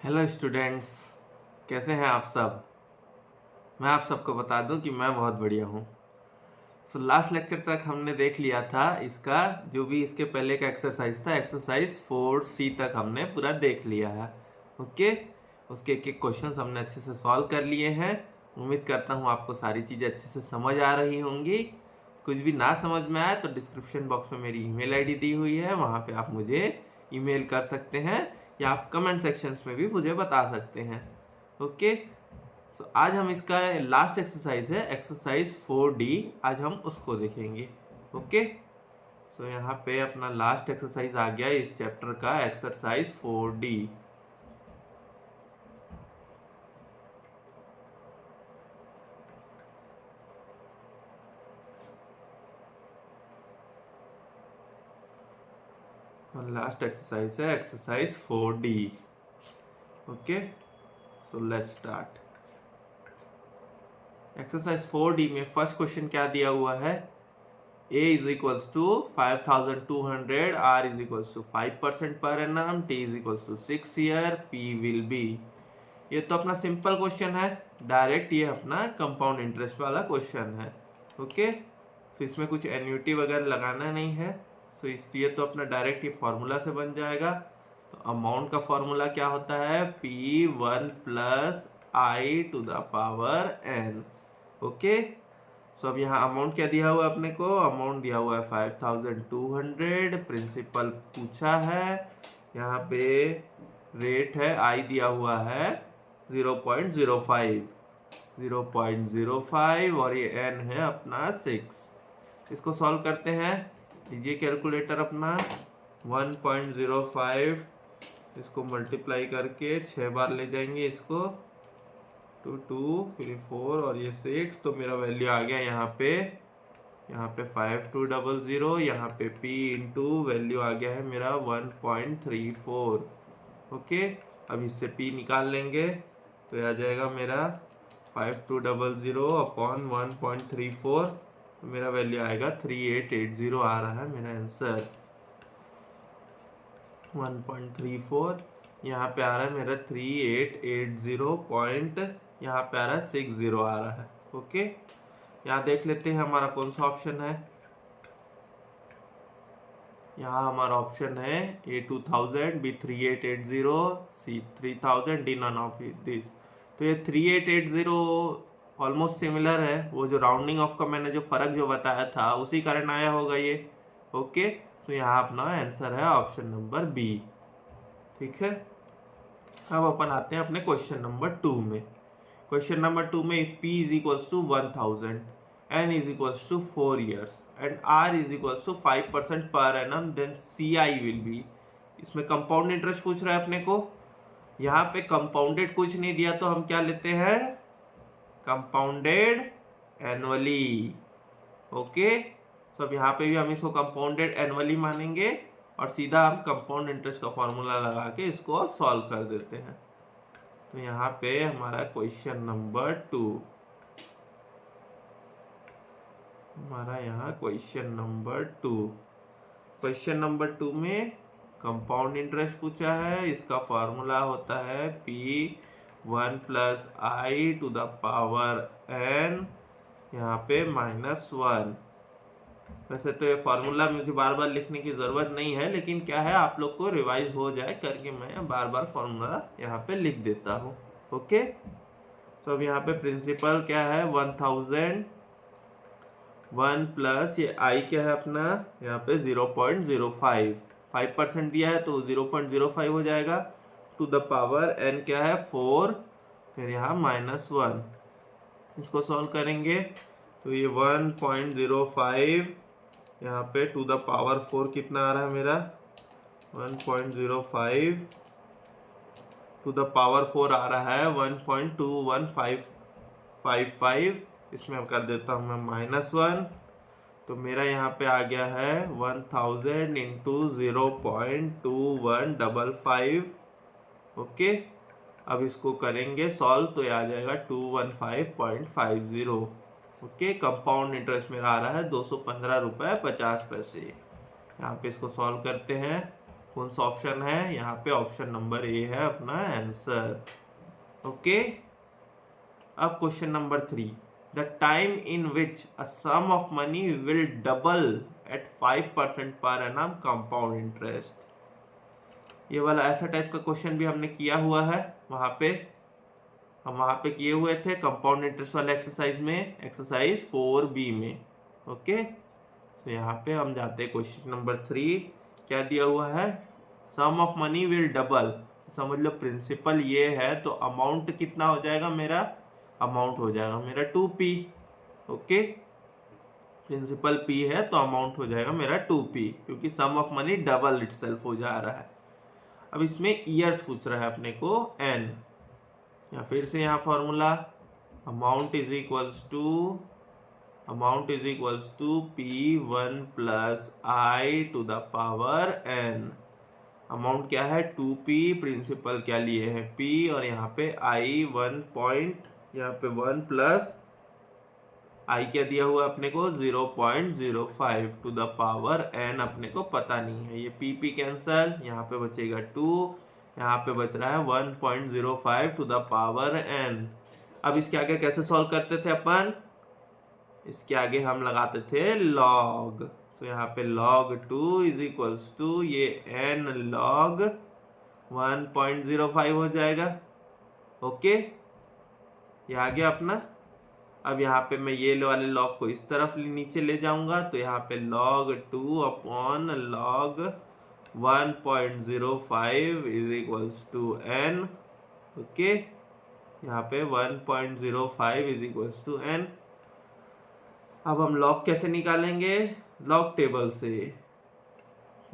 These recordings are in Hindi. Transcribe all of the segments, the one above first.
हेलो स्टूडेंट्स, कैसे हैं आप सब। मैं आप सबको बता दूं कि मैं बहुत बढ़िया हूं। लास्ट लेक्चर तक हमने देख लिया था इसका जो भी इसके पहले का एक्सरसाइज था, एक्सरसाइज 4C तक हमने पूरा देख लिया है। ओके, उसके एक एक क्वेश्चंस हमने अच्छे से सॉल्व कर लिए हैं। उम्मीद करता हूं आपको सारी चीज़ें अच्छे से समझ आ रही होंगी। कुछ भी ना समझ में आए तो डिस्क्रिप्शन बॉक्स में मेरी ईमेल आईडी दी हुई है, वहाँ पे आप मुझे ईमेल कर सकते हैं या आप कमेंट सेक्शंस में भी मुझे बता सकते हैं। ओके, आज हम इसका लास्ट एक्सरसाइज है एक्सरसाइज 4D, आज हम उसको देखेंगे। ओके, यहाँ पे अपना लास्ट एक्सरसाइज आ गया इस चैप्टर का, एक्सरसाइज 4D। लास्ट एक्सरसाइज है exercise 4D। Okay, let's start. Exercise 4D में फर्स्ट क्वेश्चन क्या दिया हुआ है, A is equals to 5200, R is equals to 5% per annum, T is equals to 6 year, P will be। ये तो अपना सिंपल क्वेश्चन है, डायरेक्ट ये अपना कंपाउंड इंटरेस्ट वाला क्वेश्चन है। ओके, तो इसमें कुछ एन्युटी वगैरह लगाना नहीं है। सो इसलिए तो अपना डायरेक्ट ये फॉर्मूला से बन जाएगा। तो अमाउंट का फॉर्मूला क्या होता है, P1 plus I to the power N। Okay, so अब यहाँ अमाउंट क्या दिया हुआ है अपने को, अमाउंट दिया हुआ है 5200, प्रिंसिपल पूछा है, यहाँ पे रेट है आई दिया हुआ है 0.05 और ये एन है अपना 6। इसको सॉल्व करते हैं, लीजिए कैलकुलेटर अपना। 1.05 इसको मल्टीप्लाई करके 6 बार ले जाएंगे इसको, 2 फिर 4 और ये 6, तो मेरा वैल्यू आ गया यहाँ पे 5200, यहाँ पे P इंटू वैल्यू आ गया है मेरा 1.34। ओके, अब इससे P निकाल लेंगे तो आ जाएगा मेरा 5200 अपॉन 1.34, तो मेरा वैल्यू आएगा 3880 आ रहा है मेरा आंसर। 1.34 यहाँ पे आ रहा है मेरा 3880 पॉइंट, यहाँ पे आ रहा है 60 आ रहा है। ओके, यहाँ देख लेते हैं हमारा कौन सा ऑप्शन है। यहाँ हमारा ऑप्शन है A 2000, B 3880, C 3000, D none of this. तो ये 3880 ऑलमोस्ट सिमिलर है, वो जो राउंडिंग ऑफ का मैंने जो फर्क जो बताया था उसी कारण आया होगा ये। ओके, सो यहाँ अपना आंसर है ऑप्शन नंबर बी। ठीक है, अब अपन आते हैं अपने क्वेश्चन नंबर 2 में। क्वेश्चन नंबर 2 में P is equals to 1000, N is equals to 4 years and R is equals to 5% per annum, then CI will be। इसमें कंपाउंड इंटरेस्ट पूछ रहा है अपने को, यहाँ पे कंपाउंडेड कुछ नहीं दिया तो हम क्या लेते हैं, कंपाउंडेड एनुअली। ओके, सो अब यहाँ पे भी हम इसको कंपाउंडेड एनुअली मानेंगे और सीधा हम कंपाउंड इंटरेस्ट का फॉर्मूला लगा के इसको सॉल्व कर देते हैं। तो यहाँ पे हमारा क्वेश्चन नंबर 2, हमारा यहाँ क्वेश्चन नंबर 2, क्वेश्चन नंबर 2 में कंपाउंड इंटरेस्ट पूछा है, इसका फॉर्मूला होता है P1 plus I to the power N, यहाँ पे -1। वैसे तो ये फार्मूला मुझे बार बार लिखने की ज़रूरत नहीं है, लेकिन क्या है आप लोग को रिवाइज हो जाए करके मैं बार बार फार्मूला यहाँ पे लिख देता हूँ। ओके, सो अब यहाँ पे प्रिंसिपल क्या है 1000, 1 प्लस ये आई क्या है अपना यहाँ पे 0.05, 5% दिया है तो 0.05 हो जाएगा, टू द पावर n क्या है 4, फिर यहाँ -1। इसको सॉल्व करेंगे तो ये 1.05 यहाँ पे टू द पावर 4 कितना आ रहा है मेरा 1.05 टू द पावर 4 आ रहा है 1.21555। इसमें अब कर देता हूँ मैं -1, तो मेरा यहाँ पे आ गया है 1000 इंटू 0.2155। ओके, अब इसको करेंगे सॉल्व तो ये आ जाएगा 215.50। ओके, कंपाउंड इंटरेस्ट मेरा आ रहा है 215 रुपये 50 पैसे। यहाँ पे इसको सॉल्व करते हैं कौन सा ऑप्शन है यहाँ पे? ऑप्शन नंबर ए है अपना आंसर। ओके, अब question number 3, the time in which a sum of money will double at 5% per annum compound interest. ये वाला ऐसा टाइप का क्वेश्चन भी हमने किया हुआ है, हम वहां पे किए हुए थे कंपाउंड इंटरेस्ट वाले एक्सरसाइज में, एक्सरसाइज 4B में। ओके, तो यहाँ पे हम जाते हैं क्वेश्चन नंबर 3। क्या दिया हुआ है? सम ऑफ मनी विल डबल, समझ लो प्रिंसिपल ये है तो अमाउंट कितना हो जाएगा मेरा? अमाउंट हो जाएगा मेरा 2p। ओके, प्रिंसिपल p है तो अमाउंट हो जाएगा मेरा 2p, क्योंकि सम ऑफ मनी डबल इटसेल्फ हो जा रहा है। अब इसमें ईयर्स पूछ रहा है अपने को n, या फिर से यहाँ formula amount is equals to p1 plus i to the power n। Amount क्या है? 2p, प्रिंसिपल क्या लिए हैं? p, और यहाँ पे i 1 यहाँ पे 1 प्लस i क्या दिया हुआ अपने को? 0.05 टू द पावर n अपने को पता नहीं है। ये p कैंसल, यहाँ पे बचेगा 2, यहाँ पे बच रहा है 1.05 टू द पावर n। अब इसके आगे कैसे सॉल्व करते थे अपन? इसके आगे हम लगाते थे log। तो यहाँ पे log 2 इज इक्वल्स टू ये n log 1.05 हो जाएगा। ओके, ये आ गया अपना। अब यहाँ पे मैं ये वाले log को इस तरफ नीचे ले जाऊंगा, तो यहाँ पे log 2 upon log 1.05 is equals to n। Okay, यहाँ पे 1.05 इज इक्वल्स टू n। अब हम लॉग कैसे निकालेंगे? लॉग टेबल से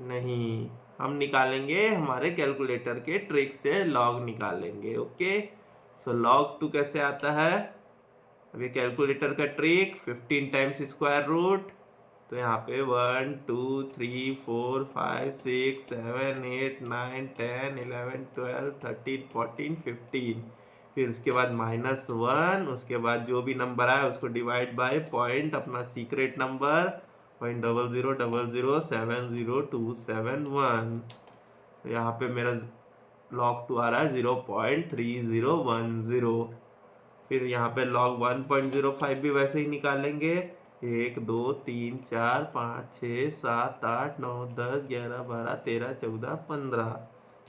नहीं, हम निकालेंगे हमारे कैलकुलेटर के ट्रिक से लॉग निकालेंगे। ओके, सो लॉग 2 कैसे आता है? अभी कैलकुलेटर का ट्रिक 15 टाइम्स स्क्वायर रूट, तो यहाँ पे 1 2 3 4 5 6 7 8 9 10 11 12 13 14 15, फिर उसके बाद -1, उसके बाद जो भी नंबर आए उसको डिवाइड बाय पॉइंट, अपना सीक्रेट नंबर 0.00007027 तो यहाँ पे मेरा log 2 आ रहा है 0.3010। फिर यहाँ पे log 1.05 भी वैसे ही निकालेंगे, 1 2 3 4 5 6 7 8 9 10 11 12 13 14 15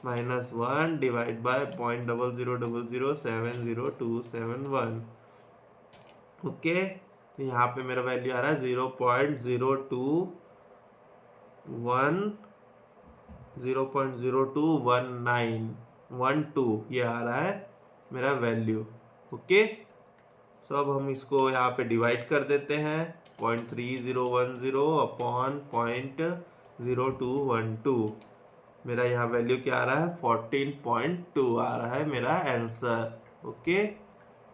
-1 डिवाइड बाय 0.00007027 ओके, तो यहाँ पे मेरा वैल्यू आ रहा है 0.0212 ये आ रहा है मेरा वैल्यू। ओके, सो अब हम इसको यहाँ पे डिवाइड कर देते हैं, 0.3010 अपॉन 0.0212, मेरा यहाँ वैल्यू क्या आ रहा है? 14.2 आ रहा है मेरा आंसर। ओके,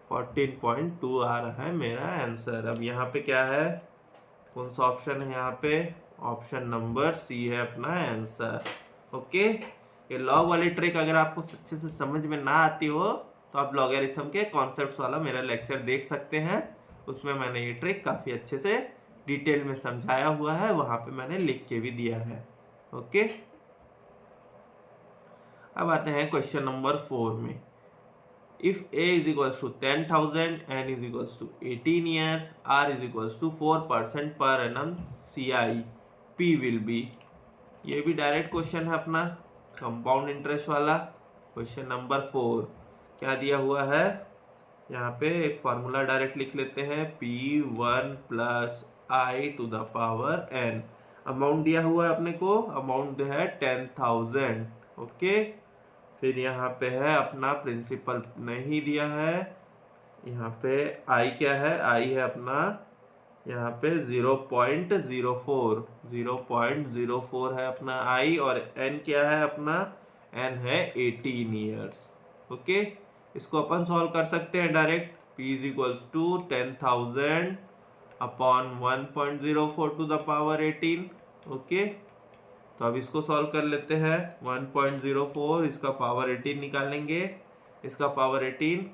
14.2 आ रहा है मेरा आंसर। अब यहाँ पे क्या है? कौन सा ऑप्शन है यहाँ पे? ऑप्शन नंबर सी है अपना आंसर। ओके, ये लॉग वाली ट्रिक अगर आपको अच्छे से समझ में ना आती हो तो आप लॉगरिथम के कॉन्सेप्ट्स वाला मेरा लेक्चर देख सकते हैं, उसमें मैंने ये ट्रिक काफ़ी अच्छे से डिटेल में समझाया हुआ है, वहाँ पे मैंने लिख के भी दिया है। ओके, अब आते हैं क्वेश्चन नंबर 4 में। If A is equals to 10,000, N is equals to 18 years, R is equals to 4% per annum, CI P will be। ये भी डायरेक्ट क्वेश्चन है अपना कंपाउंड इंटरेस्ट वाला। क्वेश्चन नंबर 4 क्या दिया हुआ है? यहाँ पे एक फार्मूला डायरेक्ट लिख लेते हैं, P1 plus I to the power N। Amount दिया हुआ है अपने को, अमाउंट है 10,000। ओके, फिर यहाँ पे है अपना प्रिंसिपल नहीं दिया है, यहाँ पे आई क्या है? आई है अपना यहाँ पे 0.04 है अपना आई, और एन क्या है अपना? एन है 18 ईयर्स। ओके, इसको अपन सॉल्व कर सकते हैं direct, P is equals to 10,000 upon 1.04 to the power 18। Okay, तो अब इसको सॉल्व कर लेते हैं, 1.04 इसका पावर 18 निकालेंगे, इसका पावर 18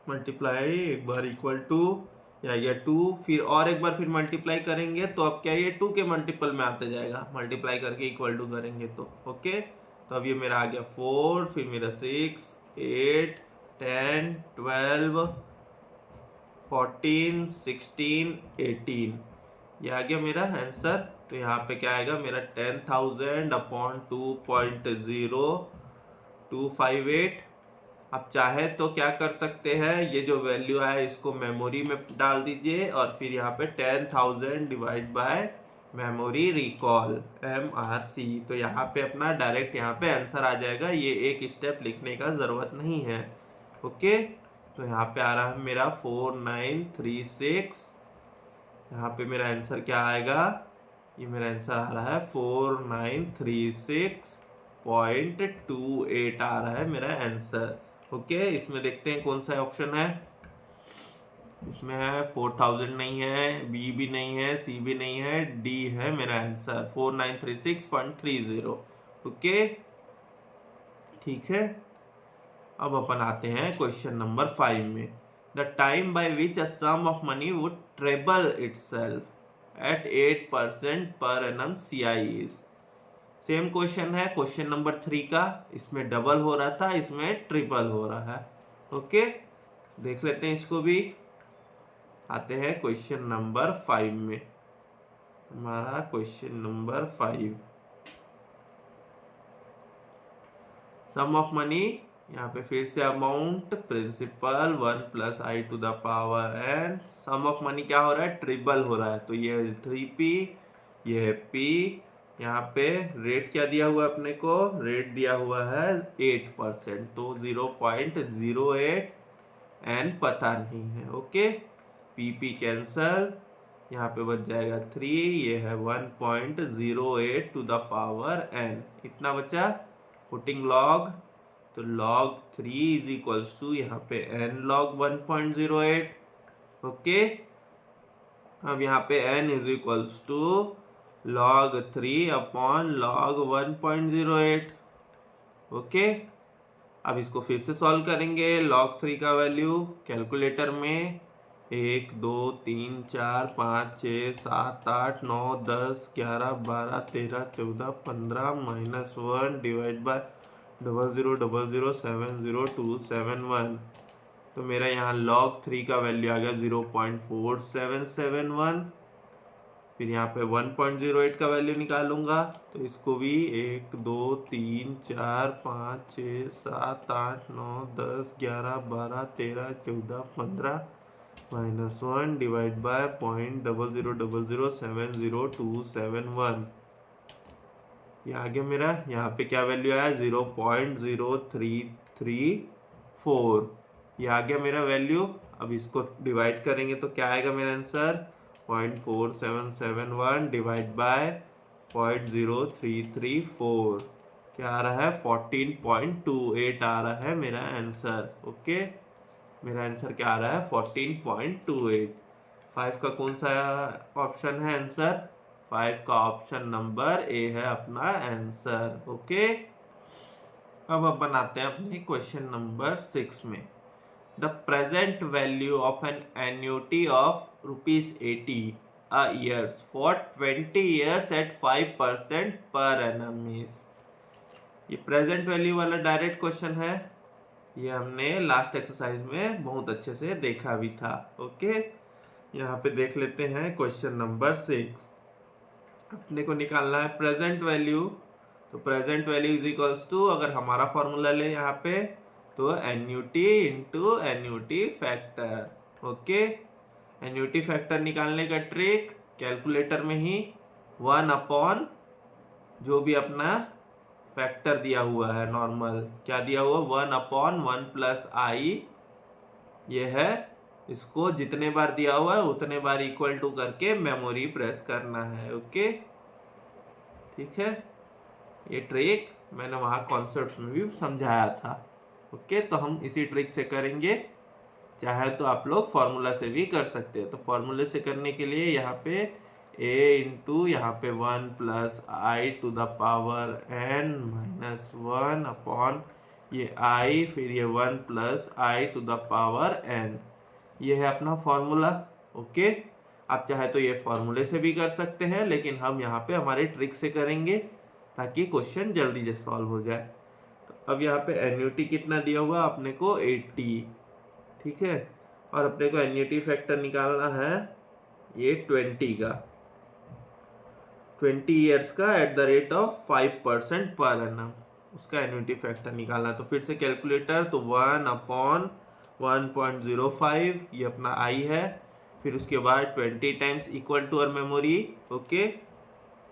मल्टीप्लाई एक बार इक्वल टू या ये 2, फिर और एक बार फिर मल्टीप्लाई करेंगे तो अब क्या ये 2 के मल्टीपल में आते जाएगा, मल्टीप्लाई करके इक्वल टू करेंगे तो ओके। तो अब ये मेरा आ गया 4, फिर मेरा 6, 8, 10, 12, 14, 16, 18, ये आ गया मेरा आंसर। तो यहाँ पे क्या आएगा मेरा 10,000 अपॉन 2.0258। आप चाहे तो क्या कर सकते हैं, ये जो वैल्यू आया इसको मेमोरी में डाल दीजिए और फिर यहाँ पे 10,000 divide by memory recall MRC, तो यहाँ पे अपना डायरेक्ट यहाँ पे आंसर आ जाएगा, ये एक स्टेप लिखने का ज़रूरत नहीं है ओके। तो यहाँ पे आ रहा है मेरा 4936, यहाँ पे मेरा आंसर क्या आएगा, ये मेरा आंसर आ रहा है 4936.28 आ रहा है मेरा आंसर ओके। इसमें देखते हैं कौन सा ऑप्शन है, इसमें है 4000 नहीं है, बी भी नहीं है, सी भी नहीं है, डी है मेरा आंसर 4936.30 ओके ठीक है। अब अपन आते हैं क्वेश्चन नंबर 5 में। The time by which a sum of money would treble itself at 8% per annum CI इज। सेम क्वेश्चन है क्वेश्चन नंबर 3 का, इसमें डबल हो रहा था, इसमें ट्रिपल हो रहा है ओके। देख लेते हैं इसको भी। आते हैं क्वेश्चन नंबर 5 में। हमारा question number 5, sum of money, यहाँ पे फिर से amount, principal 1 + i to the power n। Sum of money क्या हो रहा है, ट्रिपल हो रहा है, तो ये 3p, ये है p। यहाँ पे रेट क्या दिया हुआ है अपने को, रेट दिया हुआ है 8%, तो 0.08 n पता नहीं है ओके। p कैंसल, यहाँ पे बच जाएगा 3, ये है 1.08 टू द पावर n, इतना बचा। पुटिंग लॉग, तो log 3 इज इक्वल्स टू यहाँ पे n log 1.08 ओके। अब यहाँ पे n is equals to log 3 upon log 1.08 okay. अब इसको फिर से सॉल्व करेंगे। log 3 का वैल्यू कैलकुलेटर में 1 2 3 4 5 6 7 8 9 10 11 12 13 14 15 -1 डिवाइड बाय 0000702771। तो मेरा यहाँ log 3 का वैल्यू आ गया 0.4771। फिर यहाँ पे 1.08 का वैल्यू निकालूंगा, तो इसको भी 1 2 3 4 5 6 7 8 9 10 11 12 13 14 15 -1 डिवाइड बाय 0.0000702771। ये आ गया मेरा, यहाँ पे क्या वैल्यू आया 0.0334, ये आ गया मेरा वैल्यू। अब इसको डिवाइड करेंगे तो क्या आएगा मेरा आंसर, 0.4771 डिवाइड बाय 0.0334, क्या आ रहा है 14.28 आ रहा है मेरा आंसर ओके। मेरा आंसर क्या आ रहा है 14.28। 5 का कौन सा ऑप्शन है आंसर, 5 का ऑप्शन नंबर ए है अपना आंसर ओके। अब बनाते हैं अपने क्वेश्चन नंबर 6 में। The present value of an annuity of ₹80 a years for 20 years at 5% per annum इज। ये प्रेजेंट वैल्यू वाला डायरेक्ट क्वेश्चन है, ये हमने लास्ट एक्सरसाइज में बहुत अच्छे से देखा भी था ओके। यहाँ पे देख लेते हैं क्वेश्चन नंबर 6। अपने को निकालना है प्रेजेंट वैल्यू, तो present value is equals to, अगर हमारा फॉर्मूला ले यहाँ पे तो annuity into annuity factor okay. Annuity factor निकालने का ट्रिक कैलकुलेटर में ही 1 अपॉन जो भी अपना फैक्टर दिया हुआ है नॉर्मल, क्या दिया हुआ 1 अपॉन 1 + i, ये है, इसको जितने बार दिया हुआ है उतने बार इक्वल टू करके मेमोरी प्रेस करना है ओके ठीक है। ये ट्रिक मैंने वहाँ कॉन्सेप्ट में भी समझाया था ओके। तो हम इसी ट्रिक से करेंगे, चाहे तो आप लोग फॉर्मूला से भी कर सकते हैं। तो फॉर्मूले से करने के लिए यहाँ पे a इंटू यहाँ पे 1 + i to the power n -1 upon ये i, फिर ये 1 + i to the power n, ये है अपना फॉर्मूला ओके, आप चाहे तो ये फॉर्मूले से भी कर सकते हैं, लेकिन हम यहाँ पे हमारे ट्रिक से करेंगे ताकि क्वेश्चन जल्दी से सॉल्व हो जाए। तो अब यहाँ पे एन्युटी कितना दिया हुआ अपने को 80, ठीक है, और अपने को एन्युटी फैक्टर निकालना है ये 20 का, 20 ईयर्स का at the rate of 5% per annum, उसका एन्युटी फैक्टर निकालना। तो फिर से कैलकुलेटर, तो 1/1.05 ये अपना आई है, फिर उसके बाद 20 टाइम्स इक्वल टू और मेमोरी, ओके,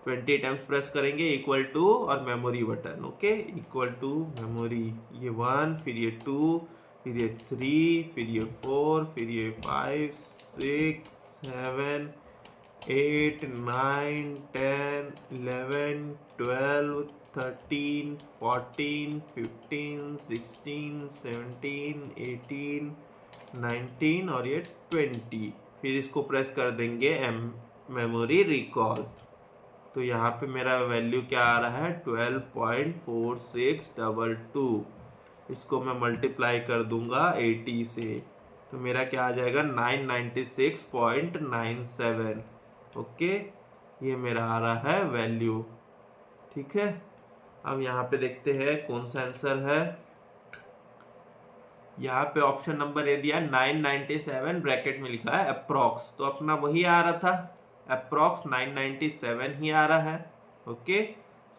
20 टाइम्स प्रेस करेंगे इक्वल टू और memory button, okay, equal to memory, ये 1, फिर ये 2, फिर ये 3, फिर ये 4, फिर ये 5, 6, 7, 8, 9, 10, 11, 12, 13, 14, 15, 16, 17, 18, 19 और ये 20। फिर इसको प्रेस कर देंगे मेमोरी रिकॉल। तो यहाँ पे मेरा वैल्यू क्या आ रहा है 12.4622। इसको मैं मल्टीप्लाई कर दूंगा 80 से, तो मेरा क्या आ जाएगा 996.97। ओके, ये मेरा आ रहा है वैल्यू, ठीक है। अब यहाँ पे देखते हैं कौन सा आंसर है। यहाँ पे ऑप्शन नंबर ए दिया 997, ब्रैकेट में लिखा है अप्रॉक्स, तो अपना वही आ रहा था, अप्रॉक्स 997 ही आ रहा है। ओके,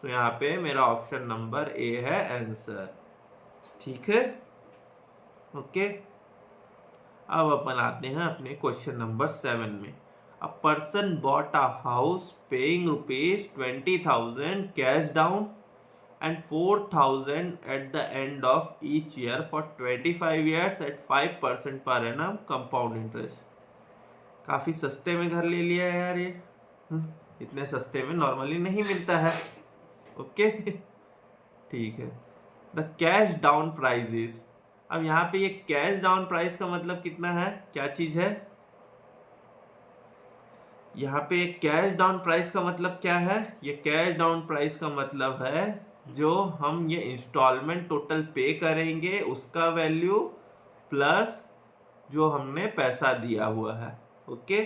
तो यहाँ पे मेरा ऑप्शन नंबर ए है आंसर, ठीक है। ओके, अब अपन आते हैं अपने क्वेश्चन नंबर 7 में। A person bought a house paying ₹20,000 cash down and 4,000 at the end of each year for 25 years at 5% per annum compound interest। काफी सस्ते में घर ले लिया है यार ये, इतने सस्ते में नॉर्मली नहीं मिलता है। ओके, ठीक है। द कैश डाउन प्राइजेस, अब यहाँ पे ये कैश डाउन प्राइस का मतलब कितना है, क्या चीज है यहाँ पे कैश डाउन प्राइस का मतलब क्या है, ये कैश डाउन प्राइस का मतलब है जो हम ये इंस्टॉलमेंट टोटल पे करेंगे उसका वैल्यू प्लस जो हमने पैसा दिया हुआ है। ओके,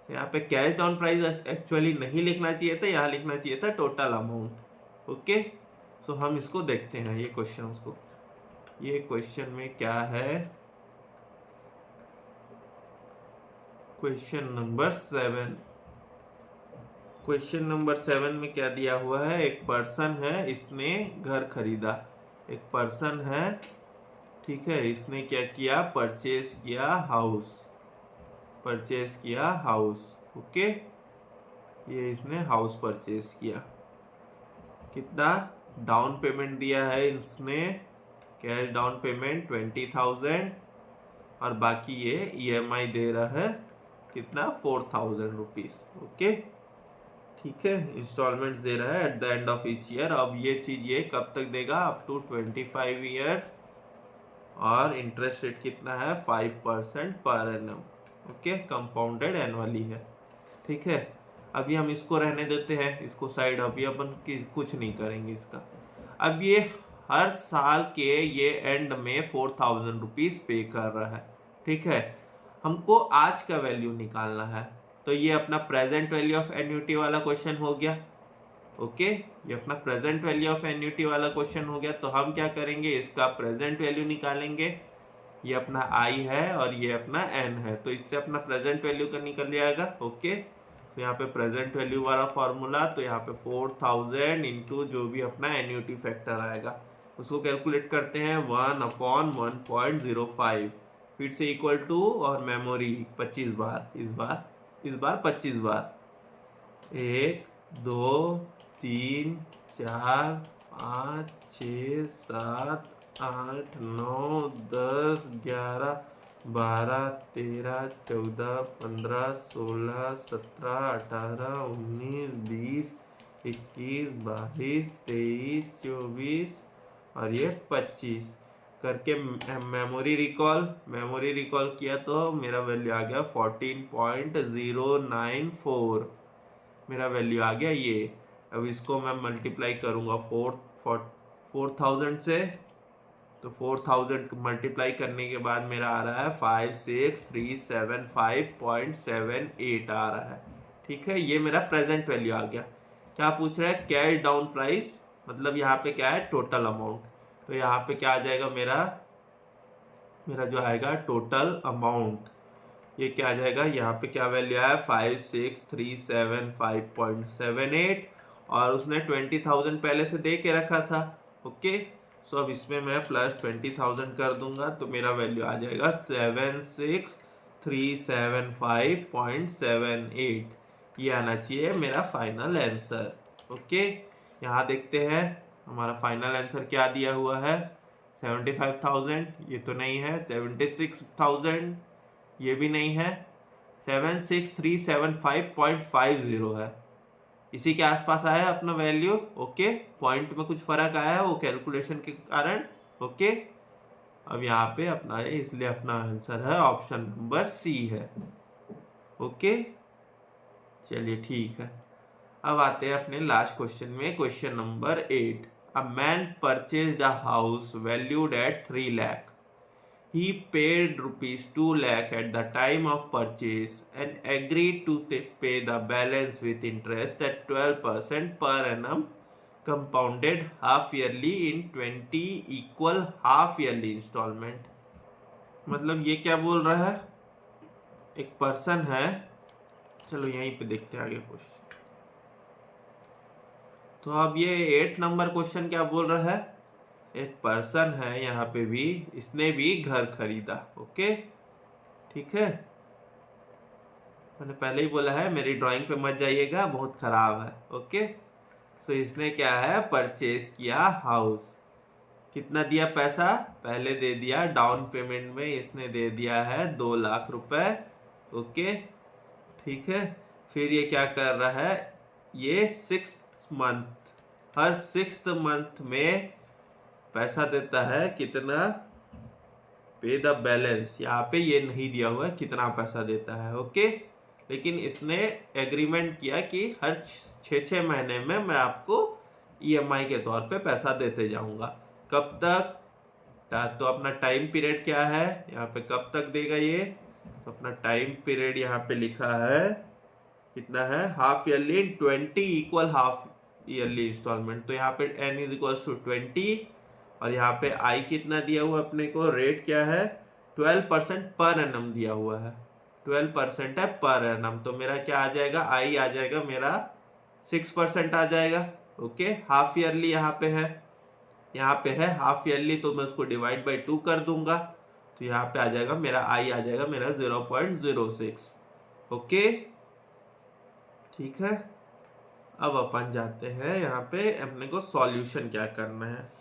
यहाँ पे कैश डाउन प्राइस एक्चुअली नहीं लिखना चाहिए था, यहाँ लिखना चाहिए था टोटल अमाउंट। ओके, सो हम इसको देखते हैं ये क्वेश्चन को। ये क्वेश्चन में क्या है, क्वेश्चन नंबर 7। क्वेश्चन नंबर 7 में क्या दिया हुआ है, एक पर्सन है, इसने घर खरीदा, एक पर्सन है, ठीक है, इसने क्या किया, परचेज किया हाउस, परचेज किया हाउस। ओके, ये इसने हाउस परचेज किया, कितना डाउन पेमेंट दिया है इसने, कैश डाउन पेमेंट 20,000 और बाकी ये EMI दे रहा है कितना 4,000 रुपीज। ओके, ठीक है, इंस्टॉलमेंट्स दे रहा है at the end of each year. अब ये चीज ये कब तक देगा, अप टू 25 ईयर्स, और इंटरेस्ट रेट कितना है 5% per annum. Okay, compounded annually है, ठीक है। अभी हम इसको रहने देते हैं, इसको साइड, अभी अपन कुछ नहीं करेंगे इसका। अब ये हर साल के ये एंड में 4,000 रुपीज पे कर रहा है, ठीक है। हमको आज का वैल्यू निकालना है, तो ये अपना प्रेजेंट वैल्यू ऑफ एन्युटी वाला क्वेश्चन हो गया। ओके, ये अपना प्रेजेंट वैल्यू ऑफ एन्युटी वाला क्वेश्चन हो गया। तो हम क्या करेंगे, इसका प्रेजेंट वैल्यू निकालेंगे, ये अपना आई है और ये अपना एन है, तो इससे अपना प्रेजेंट वैल्यू का निकल जाएगा। ओके, तो यहाँ पे प्रेजेंट वैल्यू वाला फॉर्मूला, तो यहाँ पे 4,000 इंटू जो भी अपना एन्युटी फैक्टर आएगा उसको कैलकुलेट करते हैं 1/1.05, फिर से इक्वल टू और मेमोरी 25 बार, इस बार 25 बार, 1 2 3 4 5 6 7 8 9 10 11 12 13 14 15 16 17 18 19 20 21 22 23 24 और ये 25 करके मेमोरी रिकॉल किया तो मेरा वैल्यू आ गया 14.094, मेरा वैल्यू आ गया ये। अब इसको मैं मल्टीप्लाई करूंगा 4,000 से, तो 4000 मल्टीप्लाई करने के बाद मेरा आ रहा है 56375.78 आ रहा है। ठीक है, ये मेरा प्रेजेंट वैल्यू आ गया। क्या पूछ रहा है, कैश डाउन प्राइस, मतलब यहाँ पे क्या है, टोटल अमाउंट। तो यहाँ पे क्या आ जाएगा, मेरा जो आएगा टोटल अमाउंट, ये क्या आ जाएगा, यहाँ पे क्या वैल्यू आया 56375.78, और उसने 20,000 पहले से दे के रखा था। ओके, सो अब इसमें मैं प्लस 20,000 कर दूंगा तो मेरा वैल्यू आ जाएगा 76375.78। ये आना चाहिए मेरा फाइनल आंसर। ओके, यहाँ देखते हैं हमारा फाइनल आंसर क्या दिया हुआ है। 75,000 ये तो नहीं है, 76,000 ये भी नहीं है, 76375.50 है, इसी के आसपास आया अपना वैल्यू। ओके, पॉइंट में कुछ फर्क आया है वो कैलकुलेशन के कारण। ओके, अब यहाँ पे अपना है, इसलिए अपना आंसर है ऑप्शन नंबर सी है। ओके, चलिए ठीक है। अब आते हैं अपने लास्ट क्वेश्चन में, question number 8। A man purchased a house valued at 3 lakh. He paid rupees 2 lakh at the time of purchase and agreed to pay the balance with interest at 12% per annum compounded half yearly in 20 equal half yearly installment। मतलब ये क्या बोल रहा है, एक पर्सन है, चलो यहीं पे देखते हैं आगे क्वेश्चन। तो अब ये 8 नंबर क्वेश्चन क्या बोल रहा है, एक पर्सन है यहाँ पे भी, इसने भी घर खरीदा। ओके, ठीक है, मैंने पहले ही बोला है मेरी ड्राइंग पे मत जाइएगा, बहुत खराब है। ओके, सो इसने क्या है, परचेज किया हाउस। कितना दिया पैसा, पहले दे दिया डाउन पेमेंट में, इसने दे दिया है 2 लाख रुपए। ओके, ठीक है, फिर ये क्या कर रहा है, ये 6 मंथ, हर 6 मंथ में पैसा देता है। कितना, पे द बैलेंस, यहाँ पे ये नहीं दिया हुआ है कितना पैसा देता है। ओके, लेकिन इसने एग्रीमेंट किया कि हर 6 महीने में मैं आपको ईएमआई के तौर पे पैसा देते जाऊंगा। कब तक, तो अपना टाइम पीरियड क्या है यहाँ पे, कब तक देगा ये, तो अपना टाइम पीरियड यहाँ पे लिखा है कितना है, हाफ ईयरली इन 20 इक्वल हाफ ईयरली इंस्टॉलमेंट। तो यहाँ पे n इज इक्वल टू 20, और यहाँ पे i कितना दिया हुआ अपने को, रेट क्या है 12% पर एनम दिया हुआ है, 12% है पर एनम। तो मेरा क्या आ जाएगा, i आ जाएगा मेरा 6% आ जाएगा। ओके, हाफ ईयरली यहाँ पे है हाफ ईयरली, तो मैं उसको डिवाइड बाई 2 कर दूंगा, तो यहाँ पे आ जाएगा मेरा i आ जाएगा मेरा 0.06। ओके, ठीक है, अब अपन जाते हैं यहाँ पे, अपने को सॉल्यूशन क्या करना है,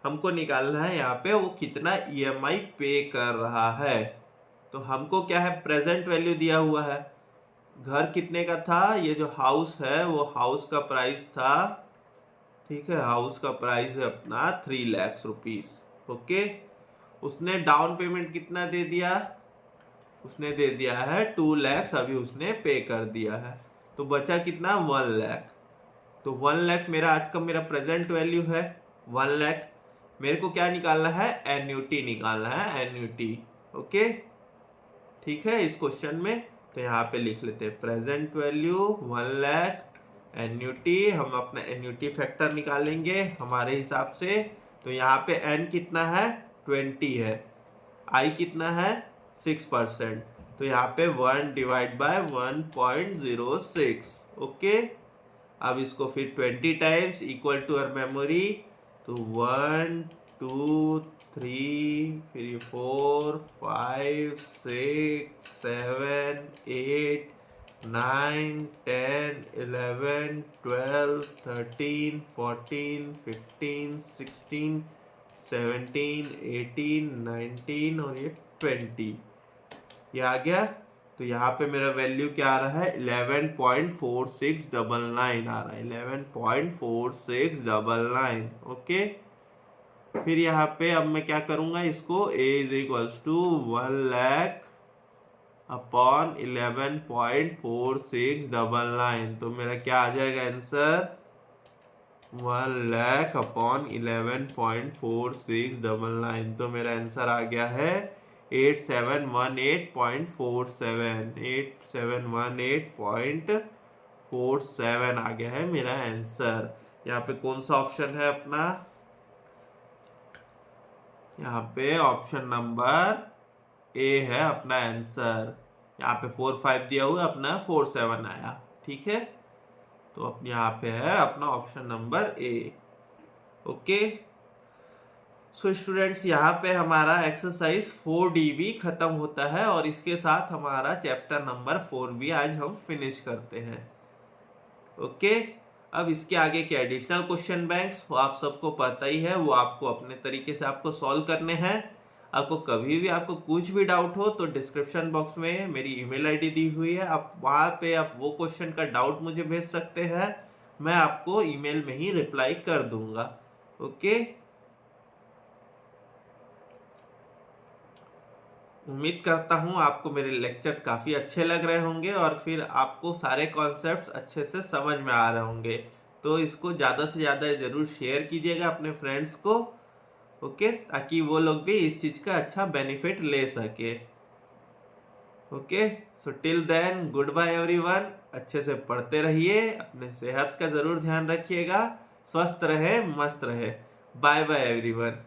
हमको निकालना है यहाँ पे वो कितना ईएमआई पे कर रहा है। तो हमको क्या है, प्रेजेंट वैल्यू दिया हुआ है, घर कितने का था, ये जो हाउस है वो हाउस का प्राइस था। ठीक है, हाउस का प्राइस है अपना 3 लाख रुपीस। ओके, उसने डाउन पेमेंट कितना दे दिया, उसने दे दिया है 2 लाख, अभी उसने पे कर दिया है, तो बचा कितना 1 लाख। तो 1 लाख मेरा आज का मेरा प्रेजेंट वैल्यू है 1 लाख। मेरे को क्या निकालना है, एन्युटी निकालना है, एन्युटी। ओके, ठीक है, इस क्वेश्चन में तो यहाँ पे लिख लेते हैं प्रेजेंट वैल्यू 1 लाख, एन्युटी, हम अपना एन्युटी फैक्टर निकालेंगे हमारे हिसाब से। तो यहाँ पे एन कितना है 20 है, आई कितना है 6%, तो यहाँ पे 1 डिवाइड बाय 1.06। ओके, अब इसको फिर 20 times equal to uh memory, तो 1 2 3 फिर 4 5 6 7 8 9 10 11 12 13 14 15 16 17 18 19 और ये 20, ये आ गया। तो यहाँ पे मेरा वैल्यू क्या आ रहा है, 11.4699 आ रहा है, 11.4699। ओके, फिर यहाँ पे अब मैं क्या करूँगा, इसको a is equals to 1 lakh upon 11.4699, तो मेरा क्या आ जाएगा आंसर 1,00,000 अपॉन 11.4699, तो मेरा आंसर आ गया है 8718.47। 8718.47 आ गया है मेरा आंसर। यहाँ पे कौन सा ऑप्शन है अपना? यहाँ पे ऑप्शन नंबर ए है अपना आंसर। यहाँ पे 4 5 दिया हुआ, अपना 4 7 आया। ठीक है, तो अपने यहाँ पे है अपना option number A. Okay, so students, यहाँ पे हमारा एक्सरसाइज 4D भी खत्म होता है और इसके साथ हमारा चैप्टर नंबर 4 भी आज हम फिनिश करते हैं। ओके, अब इसके आगे के एडिशनल क्वेश्चन बैंक्स वो आप सबको पता ही है, वो आपको अपने तरीके से आपको सॉल्व करने हैं। आपको कभी भी आपको कुछ भी डाउट हो तो डिस्क्रिप्शन बॉक्स में मेरी ईमेल आईडी दी हुई है, आप वहाँ पे आप वो क्वेश्चन का डाउट मुझे भेज सकते हैं, मैं आपको ईमेल में ही रिप्लाई कर दूंगा। ओके, उम्मीद करता हूँ आपको मेरे लेक्चर्स काफ़ी अच्छे लग रहे होंगे और फिर आपको सारे कॉन्सेप्ट्स अच्छे से समझ में आ रहे होंगे। तो इसको ज़्यादा से ज़्यादा ज़रूर शेयर कीजिएगा अपने फ्रेंड्स को। ओके, ताकि वो लोग भी इस चीज़ का अच्छा बेनिफिट ले सके। Okay, so till then good bye everyone. अच्छे से पढ़ते रहिए, अपने सेहत का ज़रूर ध्यान रखिएगा, स्वस्थ रहे, मस्त रहे। Bye bye everyone.